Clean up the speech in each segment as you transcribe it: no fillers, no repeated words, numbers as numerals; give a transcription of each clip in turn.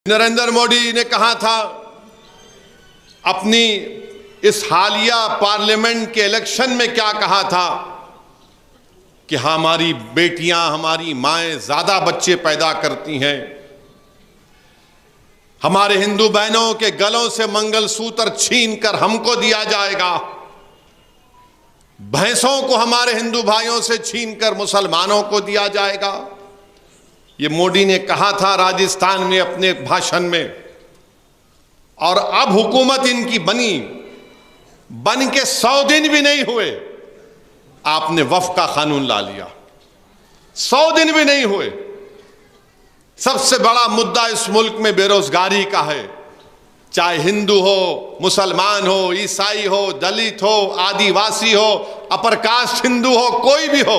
नरेंद्र मोदी ने कहा था अपनी इस हालिया पार्लियामेंट के इलेक्शन में, क्या कहा था कि हमारी बेटियां, हमारी माएं ज्यादा बच्चे पैदा करती हैं, हमारे हिंदू बहनों के गलों से मंगलसूत्र छीनकर हमको दिया जाएगा, भैंसों को हमारे हिंदू भाइयों से छीनकर मुसलमानों को दिया जाएगा। ये मोदी ने कहा था राजस्थान में अपने भाषण में, और अब हुकूमत इनकी बन के 100 दिन भी नहीं हुए, आपने वक्फ का कानून ला लिया। 100 दिन भी नहीं हुए। सबसे बड़ा मुद्दा इस मुल्क में बेरोजगारी का है, चाहे हिंदू हो, मुसलमान हो, ईसाई हो, दलित हो, आदिवासी हो, अपर कास्ट हिंदू हो, कोई भी हो,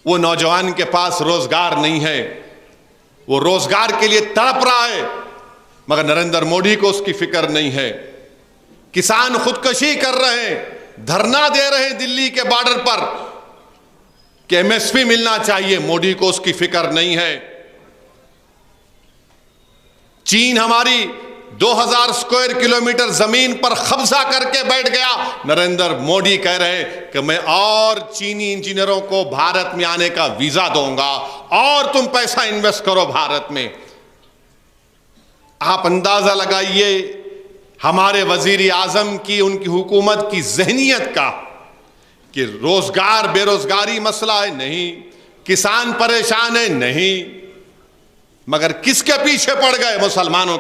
वो नौजवान के पास रोजगार नहीं है। वो रोजगार के लिए तड़प रहा है, मगर नरेंद्र मोदी को उसकी फिक्र नहीं है। किसान खुदकुशी कर रहे हैं, धरना दे रहे हैं दिल्ली के बॉर्डर पर कि एमएसपी मिलना चाहिए, मोदी को उसकी फिक्र नहीं है। चीन हमारी 2000 स्क्वायर किलोमीटर जमीन पर कब्जा करके बैठ गया। नरेंद्र मोदी कह रहे हैं कि मैं और चीनी इंजीनियरों को भारत में आने का वीजा दूंगा और तुम पैसा इन्वेस्ट करो भारत में। आप अंदाजा लगाइए हमारे वजीर आजम की, उनकी हुकूमत की ज़हनियत का, कि रोजगार बेरोजगारी मसला है नहीं, किसान परेशान है नहीं, मगर किसके पीछे पड़ गए? मुसलमानों के।